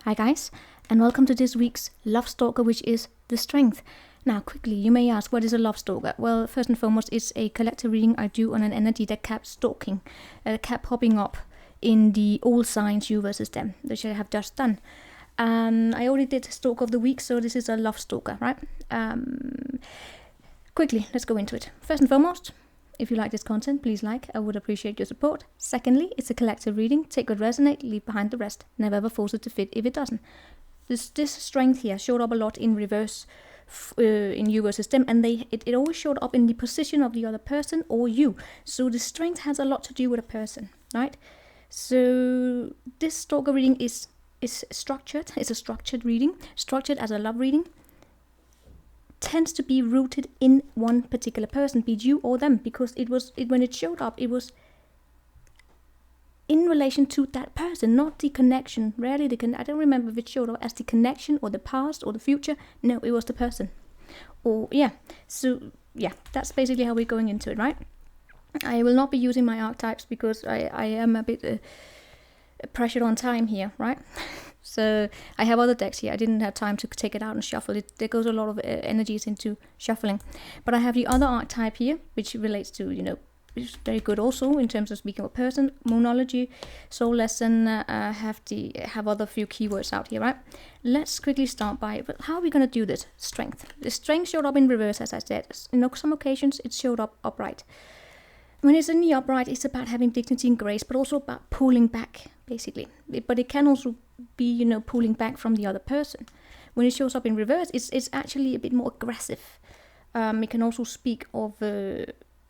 Hi guys, and welcome to this week's Love Stalker, which is the strength. Now quickly, you may ask, what is a love stalker? Well, first and foremost, it's a collective reading I do on an energy that kept stalking, kept popping up in the all signs you versus them, which I have just done. I already did Stalker of the Week, so this is a love stalker, right? Quickly, let's go into it. First and foremost, if you like this content, please like. I would appreciate your support. Secondly, it's a collective reading. Take what resonates, leave behind the rest. Never ever force it to fit if it doesn't. This strength here showed up a lot in reverse in you versus them, and it always showed up in the position of the other person or you. So the strength has a lot to do with a person, right? So this stalker reading is structured. It's a structured reading, structured as a love reading. Tends to be rooted in one particular person, be it you or them, because when it showed up, it was in relation to that person, not the connection. Rarely I don't remember if it showed up as the connection or the past or the future. No, it was the person. That's basically how we're going into it, right? I will not be using my archetypes because I am a bit pressured on time here, right? So I have other decks here. I didn't have time to take it out and shuffle it. There goes a lot of energies into shuffling. But I have the other archetype here, which relates to, is very good also in terms of speaking of a person, moonology, soul lesson. Have other few keywords out here, right? Let's quickly start by, how are we going to do this? Strength. The strength showed up in reverse, as I said. Some occasions it showed up upright. When it's in the upright, it's about having dignity and grace, but also about pulling back, basically. But it can also be, pulling back from the other person. When it shows up in reverse, it's actually a bit more aggressive. It can also speak of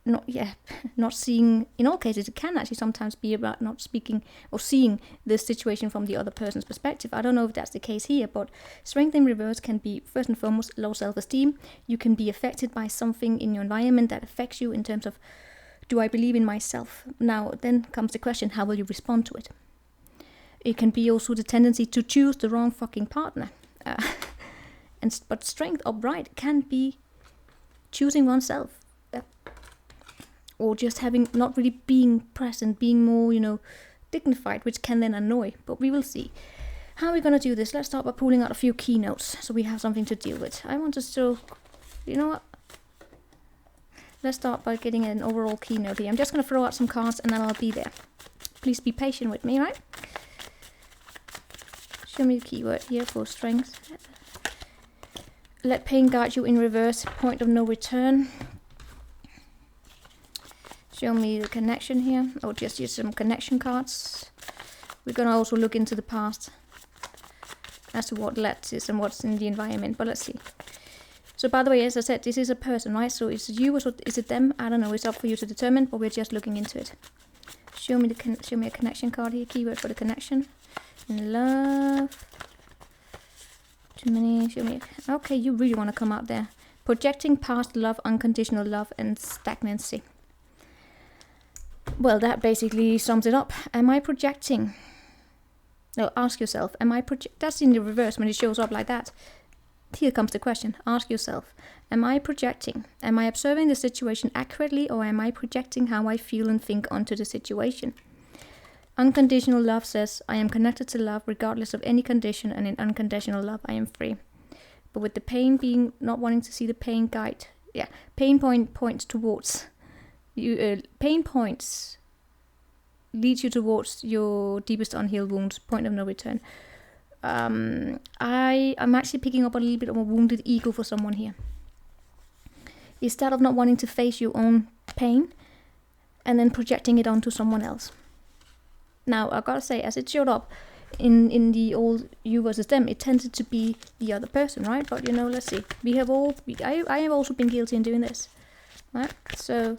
not seeing. In all cases, it can actually sometimes be about not speaking or seeing the situation from the other person's perspective. I don't know if that's the case here, but strength in reverse can be, first and foremost, low self-esteem. You can be affected by something in your environment that affects you in terms of, do I believe in myself? Now, then comes the question, how will you respond to it? It can be also the tendency to choose the wrong fucking partner. But strength upright can be choosing oneself. Or just not really being present, being more, dignified, which can then annoy. But we will see. How are we going to do this? Let's start by pulling out a few keynotes so we have something to deal with. I want to show, what? Let's start by getting an overall keynote here. I'm just going to throw out some cards and then I'll be there. Please be patient with me, right? Show me the keyword here for strength. Let pain guide you in reverse. Point of no return. Show me the connection here. I'll just use some connection cards. We're going to also look into the past as to what led this and what's in the environment. But let's see. So by the way, as I said, this is a person, right? So is it you or is it them? I don't know. It's up for you to determine, but we're just looking into it. Show me a connection card here. Keyword for the connection. In love. Too many. Show me. Okay, you really want to come out there. Projecting past love, unconditional love, and stagnancy. Well, that basically sums it up. Am I projecting? No, ask yourself. That's in the reverse when it shows up like that. Here comes the question. Ask yourself, am I projecting? Am I observing the situation accurately, or am I projecting how I feel and think onto the situation? Unconditional love says, I am connected to love regardless of any condition, and in unconditional love I am free. But with the pain being not wanting to see the pain guide. Yeah, pain points towards you. Pain points leads you towards your deepest unhealed wounds, point of no return. I'm actually picking up a little bit of a wounded ego for someone here. Instead of not wanting to face your own pain and then projecting it onto someone else. Now, I've got to say, as it showed up in the old you versus them, it tended to be the other person, right? But, let's see. I have also been guilty in doing this, right? So,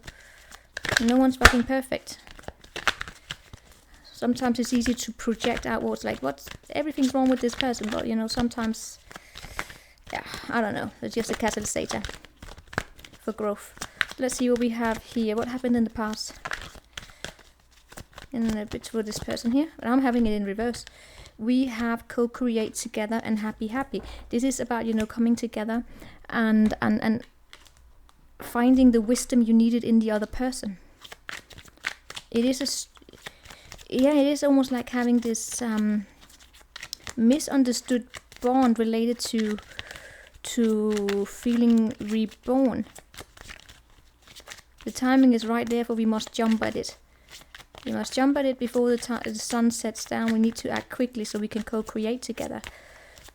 no one's fucking perfect. Sometimes it's easy to project outwards, like, everything's wrong with this person, but, sometimes, I don't know, it's just a catalyst for growth. Let's see what we have here. What happened in the past? In a bit for this person here, and I'm having it in reverse. We have co-create together and happy. This is about, coming together and finding the wisdom you needed in the other person. It is almost like having this misunderstood bond related to feeling reborn. The timing is right, therefore we must jump at it. We must jump at it before the sun sets down. We need to act quickly so we can co-create together.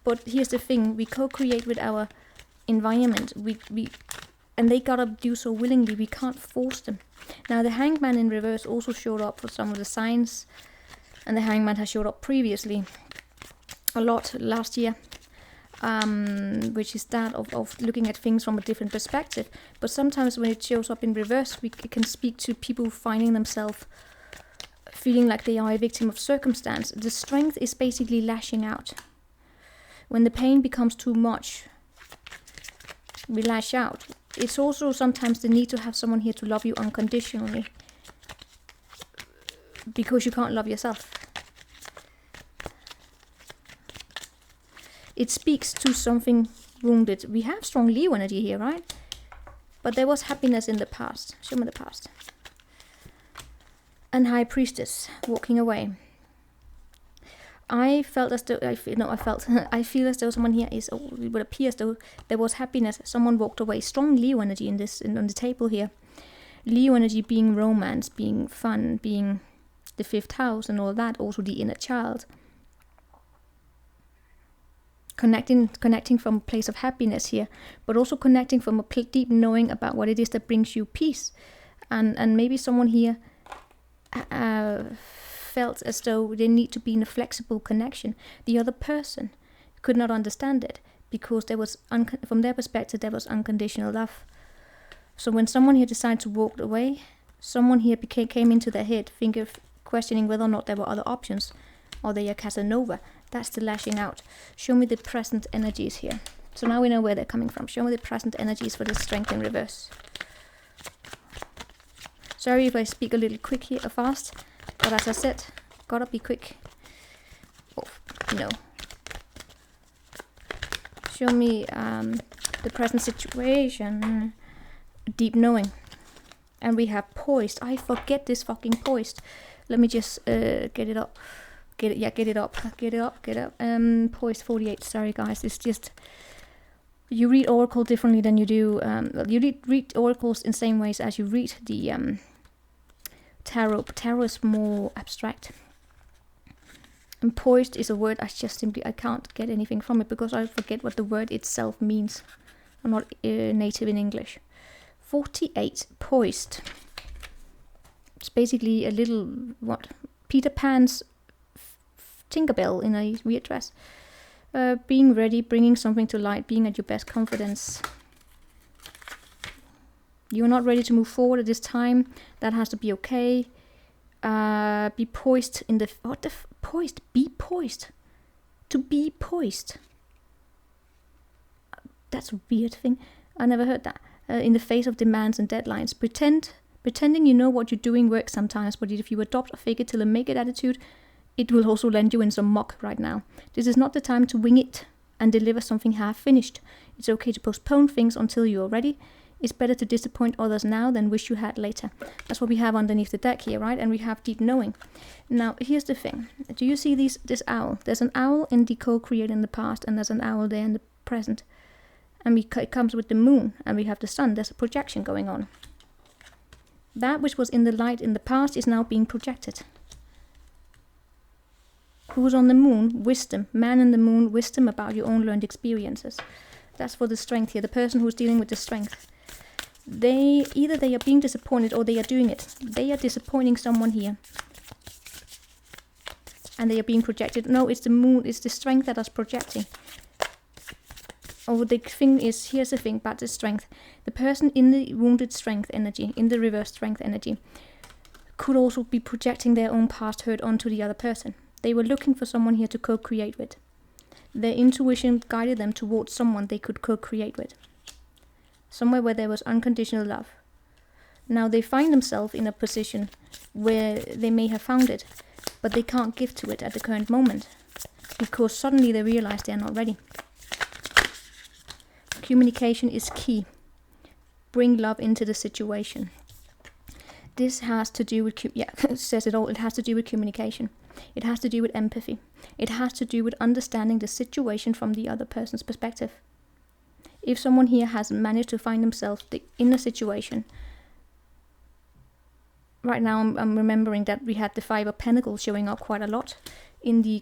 But here's the thing, we co-create with our environment. And they gotta do so willingly, we can't force them. Now the Hangman in reverse also showed up for some of the signs. And the Hangman has showed up previously a lot last year. Which is that of looking at things from a different perspective. But sometimes when it shows up in reverse, it can speak to people finding themselves feeling like they are a victim of circumstance. The Strength is basically lashing out. When the pain becomes too much, we lash out. It's also sometimes the need to have someone here to love you unconditionally, because you can't love yourself. It speaks to something wounded. We have strong Leo energy here, right? But there was happiness in the past. Show me the past. And High Priestess walking away. I felt as though I feel as though someone here is. It would appear as though there was happiness. Someone walked away. Strong Leo energy in this on the table here. Leo energy being romance, being fun, being the 5th house, and all that. Also the inner child. Connecting from a place of happiness here, but also connecting from a deep knowing about what it is that brings you peace, and maybe someone here felt as though they need to be in a flexible connection. The other person could not understand it because there was from their perspective there was unconditional love. So when someone here decided to walk away, someone here came into their head, questioning whether or not there were other options, or they are Casanova. That's the lashing out. Show me the present energies here. So now we know where they're coming from. Show me the present energies for the Strength in reverse. Sorry if I speak a little quick here, fast. But as I said, gotta be quick. Oh, no. Show me the present situation. Deep knowing. And we have poised. I forget this fucking poised. Let me just get it up. Get it up. Poised 48. Sorry guys, it's just you read oracle differently than you do. You read oracles in the same ways as you read the tarot. Tarot is more abstract. And poised is a word I can't get anything from it because I forget what the word itself means. I'm not native in English. 48. Poised. It's basically a little Peter Pan's Tinkerbell in a weird dress. Being ready, bringing something to light, being at your best confidence. You're not ready to move forward at this time. That has to be okay. Be poised in the... poised? Be poised. To be poised. That's a weird thing. I never heard that. In the face of demands and deadlines. Pretending you know what you're doing works sometimes, but if you adopt a fake it till I make it attitude, it will also land you in some muck right now. This is not the time to wing it and deliver something half finished. It's okay to postpone things until you're ready. It's better to disappoint others now than wish you had later. That's what we have underneath the deck here, right? And we have deep knowing. Now, here's the thing. Do you see this owl? There's an owl in the co-create in the past, and there's an owl there in the present. And it comes with the moon, and we have the sun. There's a projection going on. That which was in the light in the past is now being projected. Who's on the moon? Wisdom. Man in the moon, wisdom about your own learned experiences. That's for the Strength here. The person who's dealing with the Strength. Either they are being disappointed or they are doing it. They are disappointing someone here. And they are being projected. No, it's the moon, it's the Strength that is projecting. Oh, the thing is, here's the thing about the Strength. The person in the wounded Strength energy, in the reverse Strength energy, could also be projecting their own past hurt onto the other person. They were looking for someone here to co-create with. Their intuition guided them towards someone they could co-create with. Somewhere where there was unconditional love. Now they find themselves in a position where they may have found it, but they can't give to it at the current moment. Because suddenly they realize they are not ready. Communication is key. Bring love into the situation. This has to do with, it says it all, it has to do with communication. It has to do with empathy. It has to do with understanding the situation from the other person's perspective. If someone here has managed to find themselves in a situation, right now I'm remembering that we had the Five of Pentacles showing up quite a lot in the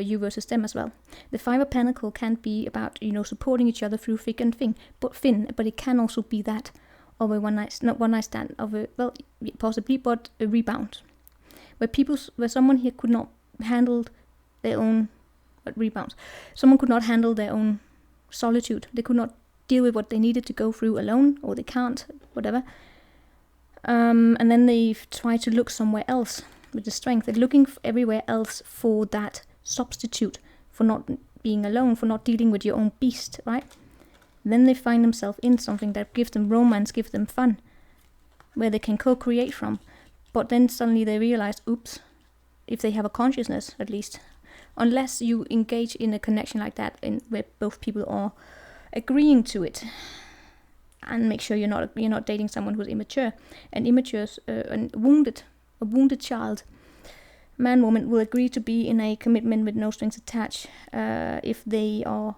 you versus them as well. The Five of Pentacles can be about, supporting each other through thick and thin, but it can also be that of a not one night stand, of a, well, possibly, but a rebound, where someone here could not handle their own rebounds. Someone could not handle their own solitude. They could not deal with what they needed to go through alone, or they can't, whatever. And then they try to look somewhere else with the strength. They're looking everywhere else for that substitute for not being alone, for not dealing with your own beast, right? Then they find themselves in something that gives them romance, gives them fun, where they can co-create from. But then suddenly they realize, oops, if they have a consciousness at least, unless you engage in a connection like that, where both people are agreeing to it, and make sure you're not dating someone who's immature. And immatures, a wounded child, man, woman, will agree to be in a commitment with no strings attached if they are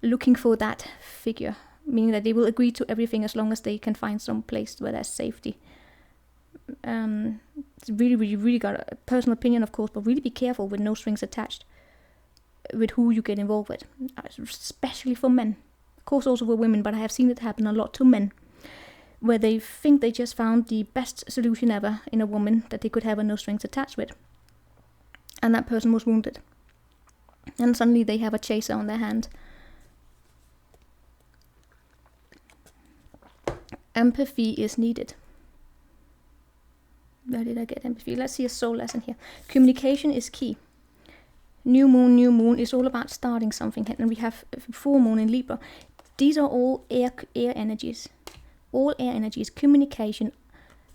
looking for that figure, meaning that they will agree to everything as long as they can find some place where there's safety. It's really got a personal opinion, of course, but really be careful with no strings attached with who you get involved with, especially for men. Of course, also for women, but I have seen it happen a lot to men, where they think they just found the best solution ever in a woman that they could have a no strings attached with, and that person was wounded, and suddenly they have a chaser on their hand. Empathy is needed. Where did I get empathy? Let's see a soul lesson here. Communication is key. New moon is all about starting something, and we have full moon in Libra. These are all air energies. All air energies, communication.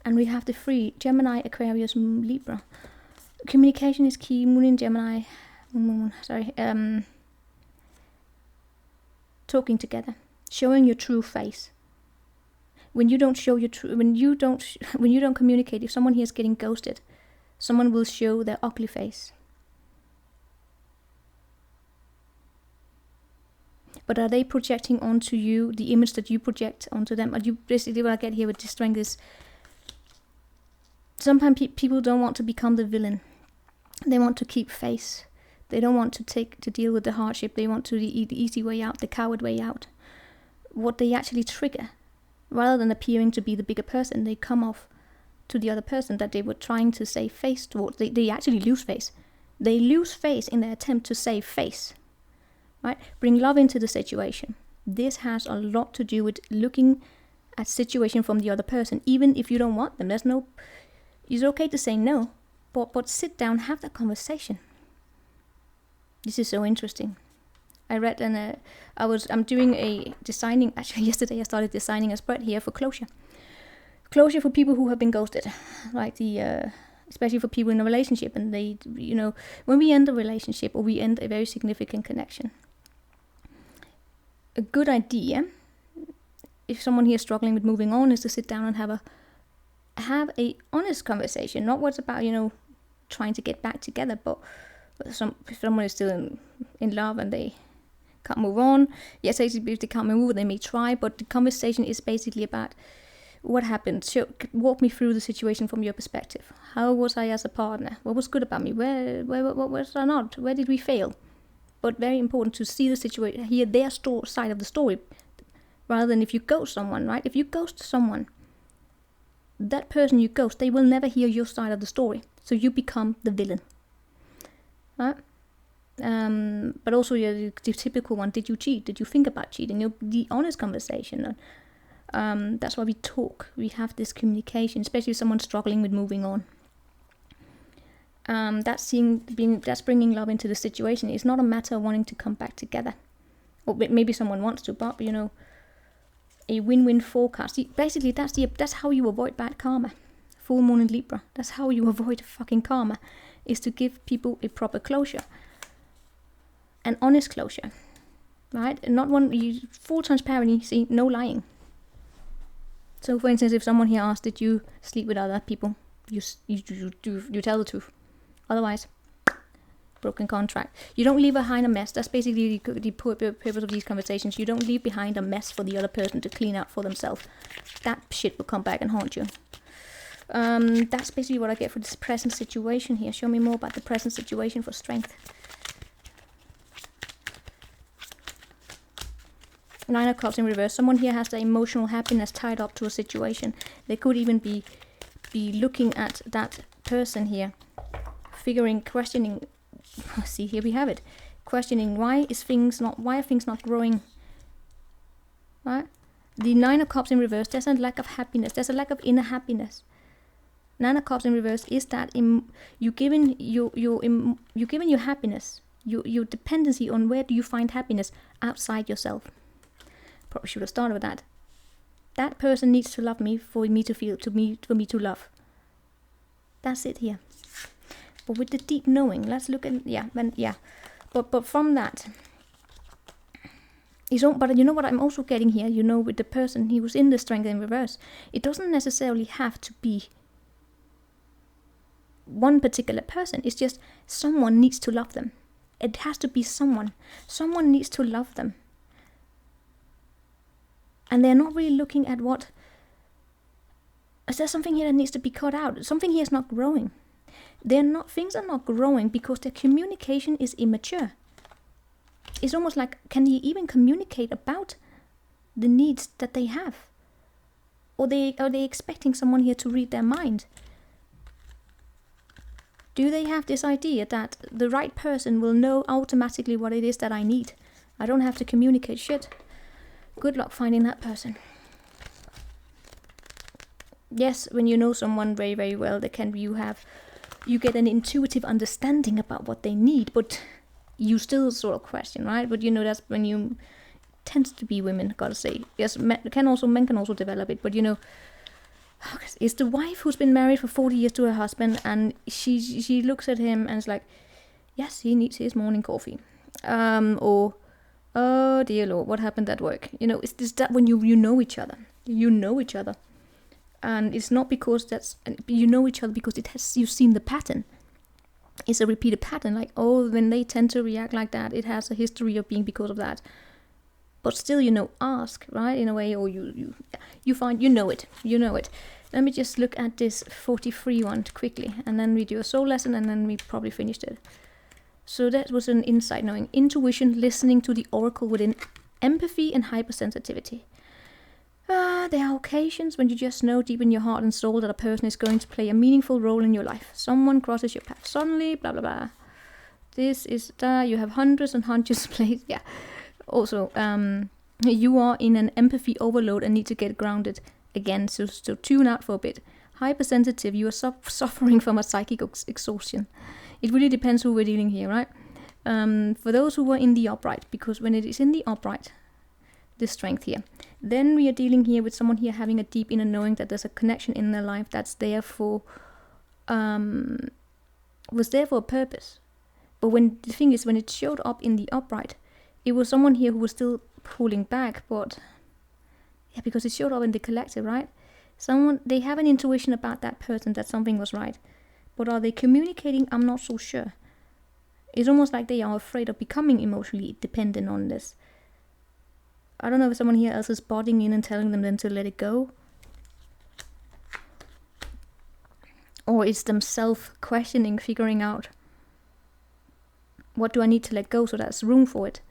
And we have the three, Gemini, Aquarius, Libra. Communication is key, moon in Gemini. Talking together. Showing your true face. When you don't show your when you don't communicate, if someone here is getting ghosted, someone will show their ugly face. But are they projecting onto you the image that you project onto them? Are you basically, what I get here with this strength is, sometimes people don't want to become the villain. They want to keep face. They don't want to deal with the hardship. They want to the easy way out, the coward way out. What they actually trigger, rather than appearing to be the bigger person, they come off to the other person that they were trying to save face towards. They actually lose face. They lose face in their attempt to save face. Right? Bring love into the situation. This has a lot to do with looking at situation from the other person, even if you don't want them. It's okay to say no, but sit down, have that conversation. This is so interesting. I read I'm doing a designing, actually yesterday I started designing a spread here for closure. Closure for people who have been ghosted, like especially for people in a relationship, and they, when we end a relationship or we end a very significant connection, a good idea, if someone here is struggling with moving on, is to sit down and have a honest conversation, not what's about, trying to get back together, but if someone is still in love and they can't move on, yes, if they can't move, they may try, but the conversation is basically about what happened. Walk me through the situation from your perspective. How was I as a partner? What was good about me? What was I not? Where did we fail? But very important to see the situation, hear their side of the story, rather than if you ghost someone, right? If you ghost someone, that person you ghost, they will never hear your side of the story. So you become the villain, right? But also the typical one, did you cheat? Did you think about cheating? The honest conversation. That's why we talk. We have this communication, especially if someone's struggling with moving on. That's bringing love into the situation. It's not a matter of wanting to come back together, or maybe someone wants to, but a win-win forecast. Basically, that's how you avoid bad karma. Full moon in Libra. That's how you avoid fucking karma, is to give people a proper closure, an honest closure, right? And not full transparency, no lying. So, for instance, if someone here asks, "Did you sleep with other people?" You tell the truth. Otherwise, broken contract. You don't leave behind a mess. That's basically the purpose of these conversations. You don't leave behind a mess for the other person to clean out for themselves. That shit will come back and haunt you. That's basically what I get for this present situation here. Show me more about the present situation for strength. 9 of Cups in reverse. Someone here has the emotional happiness tied up to a situation. They could even be looking at that person here, questioning. See, here we have it. Questioning why are things not growing? Right? The 9 of Cups in reverse. There's a lack of happiness. There's a lack of inner happiness. 9 of Cups in reverse is that you given your happiness, your dependency on where do you find happiness outside yourself. Probably should have started with that. That person needs to love me for me to love. That's it here. But with the deep knowing, let's look at But from that, but you know what I'm also getting here. You know, with the person he was in the strength in reverse, it doesn't necessarily have to be one particular person. It's just someone needs to love them. It has to be someone. Someone needs to love them. And they're not really looking at what... Is there something here that needs to be cut out? Something here is not growing. Things are not growing because their communication is immature. It's almost like, can they even communicate about the needs that they have? Or are they expecting someone here to read their mind? Do they have this idea that the right person will know automatically what it is that I need? I don't have to communicate shit. Good luck finding that person. Yes, when you know someone very, very well, you get an intuitive understanding about what they need, but you still sort of question, right? But you know, that's when you tends to be women, gotta say. Yes, men can also develop it, but you know, it's the wife who's been married for 40 years to her husband, and she looks at him and is like, yes, he needs his morning coffee. Or, oh dear Lord, what happened at work? You know, it's that when you know each other. You know each other. And it's not because you know each other because you've seen the pattern. It's a repeated pattern, like, oh, when they tend to react like that, it has a history of being because of that. But still, you know, ask, right, in a way, or you find, you know it. Let me just look at this 43 one quickly, and then we do a soul lesson, and then we probably finished it. So that was an insight knowing, intuition, listening to the oracle within, empathy and hypersensitivity. There are occasions when you just know deep in your heart and soul that a person is going to play a meaningful role in your life. Someone crosses your path suddenly, blah, blah, blah. This is that. You have hundreds and hundreds of places. Yeah. Also, you are in an empathy overload and need to get grounded again. So tune out for a bit. Hypersensitive, you are suffering from a psychic exhaustion. It really depends who we're dealing here, right? For those who were in the upright, because when it is in the upright, the strength here, then we are dealing here with someone here having a deep inner knowing that there's a connection in their life that's there for, was there for a purpose. But when the thing is, when it showed up in the upright, it was someone here who was still pulling back, but yeah, because it showed up in the collective, right? They have an intuition about that person that something was right. But are they communicating? I'm not so sure. It's almost like they are afraid of becoming emotionally dependent on this. I don't know if someone here else is butting in and telling them then to let it go. Or it's themselves questioning, figuring out, what do I need to let go so that's room for it.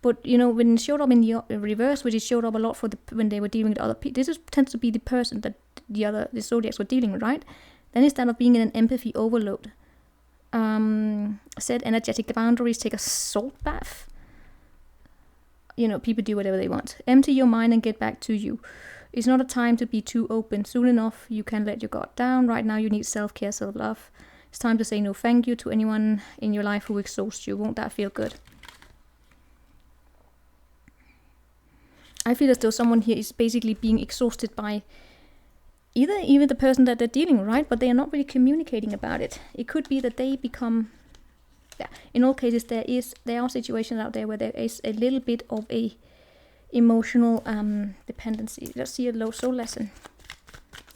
But, you know, when it showed up in the reverse, which it showed up a lot for when they were dealing with other people, this tends to be the person that the zodiacs were dealing with, right? Then instead of being in an empathy overload, set energetic boundaries, take a salt bath. You know, people do whatever they want. Empty your mind and get back to you. It's not a time to be too open. Soon enough, you can let your guard down. Right now, you need self-care, self-love. It's time to say no thank you to anyone in your life who exhausts you. Won't that feel good? I feel as though someone here is basically being exhausted by even the person that they're dealing with, right? But they are not really communicating about it. It could be that they become... Yeah, in all cases, there are situations out there where there is a little bit of a emotional dependency. Let's see a low soul lesson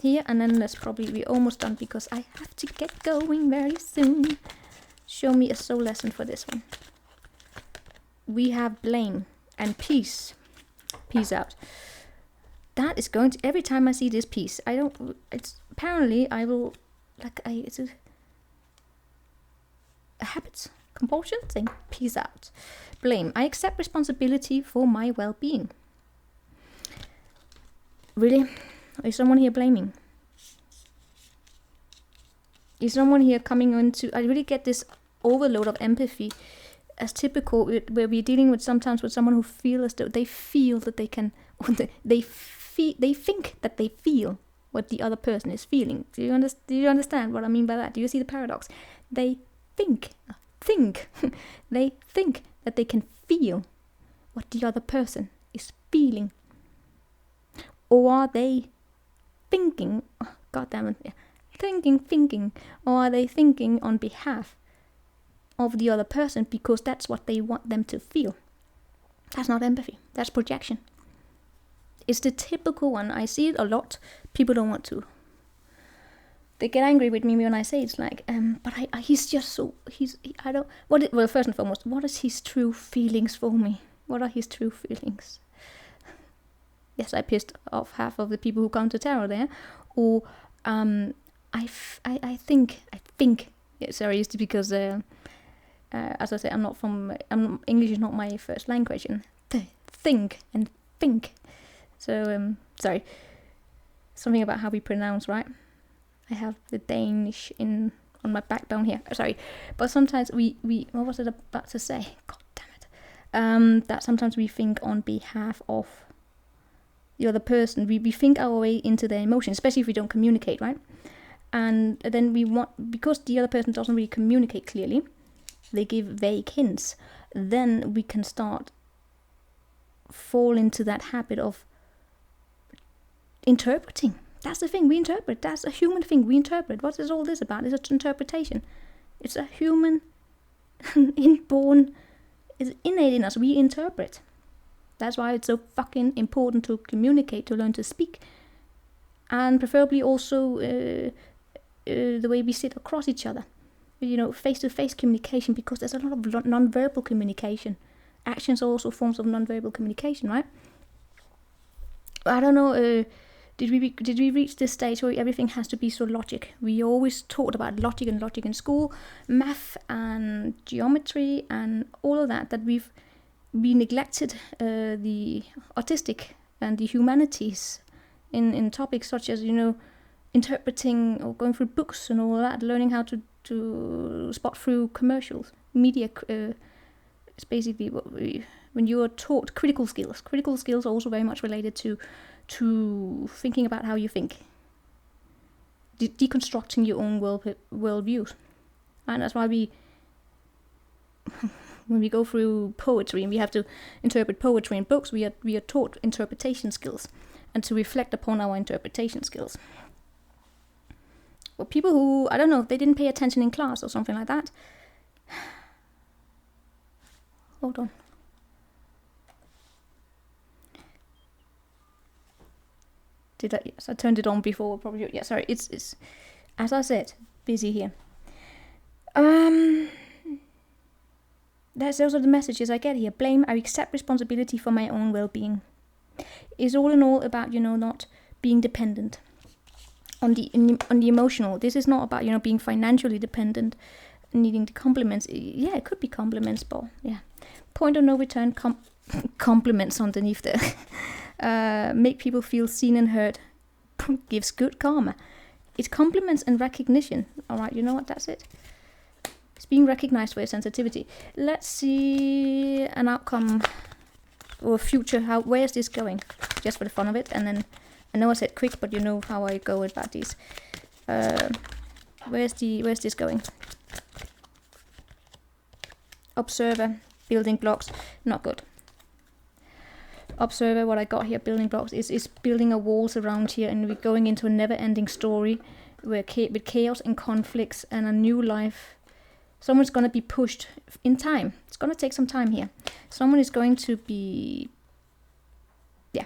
here, and then we're almost done because I have to get going very soon. Show me a soul lesson for this one. We have blame and peace. Peace out. That is going to, every time I see this peace, I don't, it's, apparently I will, it's a habit, compulsion thing. Peace out. Blame. I accept responsibility for my well-being. Really? Is someone here blaming? Is someone here coming into, I really get this overload of empathy as typical, where we're dealing with sometimes with someone who feel as though they feel that they can, they think that they feel what the other person is feeling. Do you understand what I mean by that? Do you see the paradox? They think they think that they can feel what the other person is feeling. Or are they thinking, oh, God damn it, yeah, thinking, or are they thinking on behalf of the other person because that's what they want them to feel? That's not empathy, that's projection. It's the typical one. I see it a lot. People don't want to. They get angry with me when I say it's like, but he's just so, well, first and foremost, what is his true feelings for me? What are his true feelings? Yes, I pissed off half of the people who come to tarot there. Or, I think, yeah, sorry, it's because, as I say, English is not my first language, and think. So, sorry, something about how we pronounce, right? I have the Danish on my backbone here. Sorry, but sometimes we what was it about to say? God damn it! That sometimes we think on behalf of the other person. We think our way into their emotions, especially if we don't communicate, right? And then because the other person doesn't really communicate clearly, they give vague hints. Then we can start fall into that habit of interpreting. That's the thing, we interpret. That's a human thing, we interpret. What is all this about? It's an interpretation. It's a human inborn, it's innate in us. We interpret. That's why it's so fucking important to communicate, to learn to speak. And preferably also the way we sit across each other. Face-to-face communication, because there's a lot of non-verbal communication. Actions are also forms of non-verbal communication, right? I don't know, did we reach this stage where everything has to be so logic? We always taught about logic in school, math and geometry and all of that we neglected the artistic and the humanities in topics such as, interpreting or going through books and all that, learning how to spot through commercials, media. It's basically when you are taught critical skills. Critical skills are also very much related to thinking about how you think, deconstructing your own worldviews. And that's why when we go through poetry and we have to interpret poetry in books, we are taught interpretation skills and to reflect upon our interpretation skills. Well, people who, I don't know, if they didn't pay attention in class or something like that. Hold on. Yes, I turned it on before, probably. Yeah, sorry, it's as I said, busy here. Those are the messages I get here. Blame, I accept responsibility for my own well-being. It's all in all about, not being dependent on the emotional. This is not about, being financially dependent, needing the compliments. Yeah, it could be compliments, but yeah. Point of no return, compliments underneath there. Make people feel seen and heard. Gives good karma. It's compliments and recognition. Alright, you know what? That's it. It's being recognized for your sensitivity. Let's see an outcome or future. Where is this going? Just for the fun of it. And then, I know I said quick, but you know how I go about these. Where's this going? Observer, building blocks, not good. Observer, what I got here, building blocks, is building a walls around here, and we're going into a never-ending story where with chaos and conflicts and a new life. Someone's going to be pushed in time. It's going to take some time here. Someone is going to be... Yeah.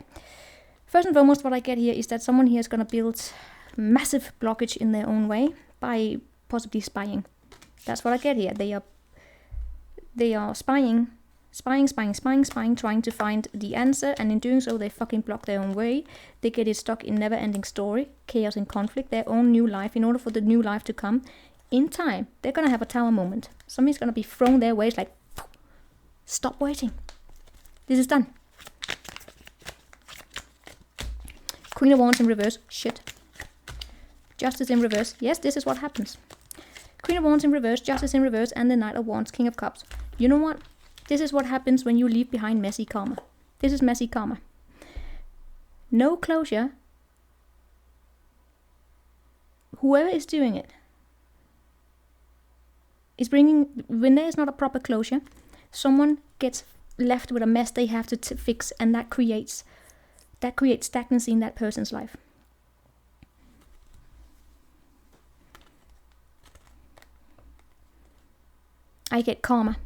First and foremost, what I get here is that someone here is going to build massive blockage in their own way by possibly spying. That's what I get here. They are spying, trying to find the answer, and in doing so, they fucking block their own way. They get it stuck in never-ending story, chaos and conflict, their own new life. In order for the new life to come, in time, they're gonna have a tower moment. Something's gonna be thrown their way. It's like, stop waiting. This is done. Queen of Wands in reverse. Shit. Justice in reverse. Yes, this is what happens. Queen of Wands in reverse, Justice in reverse, and the Knight of Wands, King of Cups. You know what? This is what happens when you leave behind messy karma. This is messy karma. No closure. Whoever is doing it is bringing, when there is not a proper closure, someone gets left with a mess they have to fix, and that creates stagnancy in that person's life. I get karma.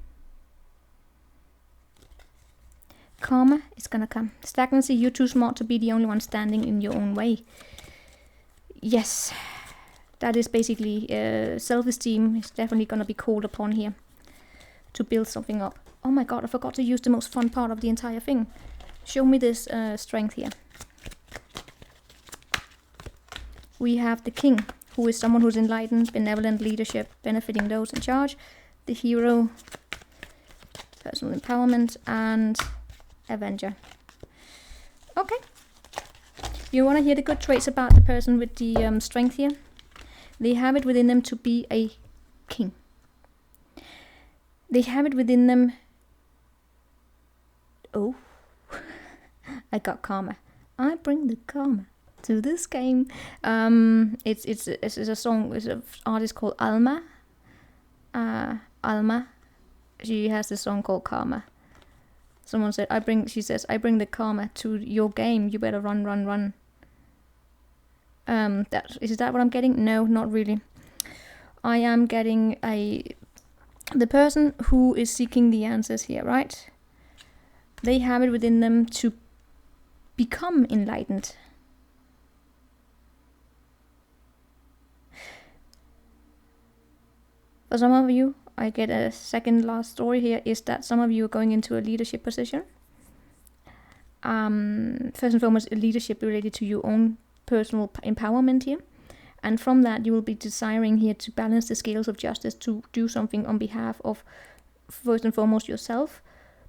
Karma is gonna come. Stagnancy, you're too smart to be the only one standing in your own way. Yes, that is basically self-esteem is definitely gonna be called upon here to build something up. Oh my god, I forgot to use the most fun part of the entire thing. Show me this strength here. We have the King, who is someone who's enlightened, benevolent leadership, benefiting those in charge. The Hero, personal empowerment, and Avenger. Okay. You want to hear the good traits about the person with the strength here? They have it within them to be a king. They have it within them. Oh, I got karma. I bring the karma to this game. It's a song. It's an artist called Alma. Alma. She has this song called Karma. Someone said, she says, I bring the karma to your game. You better run, run, run. Is that what I'm getting? No, not really. I am getting the person who is seeking the answers here, right? They have it within them to become enlightened. For some of you, I get a second last story here, is that some of you are going into a leadership position. First and foremost, a leadership related to your own personal empowerment here. And from that, you will be desiring here to balance the scales of justice, to do something on behalf of, first and foremost, yourself.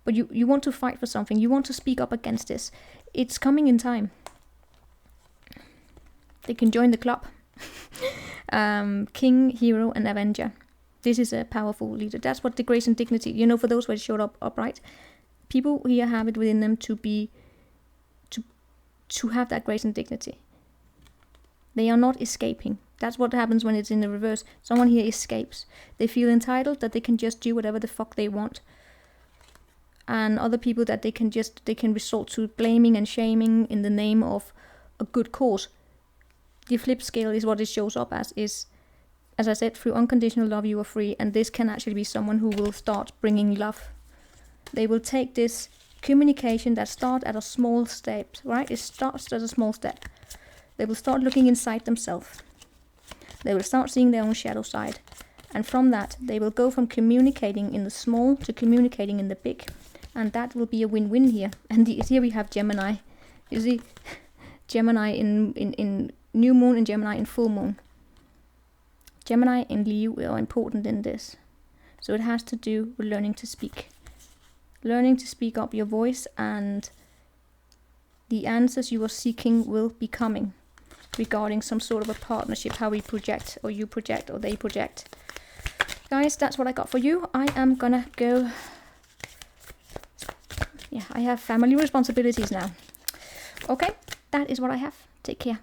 But you want to fight for something. You want to speak up against this. It's coming in time. They can join the club. King, Hero, and Avenger. This is a powerful leader. That's what the grace and dignity, you know, for those who showed up upright. People here have it within them to have that grace and dignity. They are not escaping. That's what happens when it's in the reverse. Someone here escapes. They feel entitled, that they can just do whatever the fuck they want. And other people that they can resort to blaming and shaming in the name of a good cause. The flip scale is what it shows up as I said, through unconditional love you are free, and this can actually be someone who will start bringing love. They will take this communication that starts at a small step, right? It starts at a small step. They will start looking inside themselves. They will start seeing their own shadow side. And from that, they will go from communicating in the small to communicating in the big. And that will be a win-win here. And here we have Gemini. You see, Gemini in new moon and Gemini in full moon. Gemini and Leo are important in this. So it has to do with learning to speak. Learning to speak up your voice, and the answers you are seeking will be coming regarding some sort of a partnership, how we project, or you project, or they project. Guys, that's what I got for you. I am gonna go. Yeah, I have family responsibilities now. Okay, that is what I have. Take care.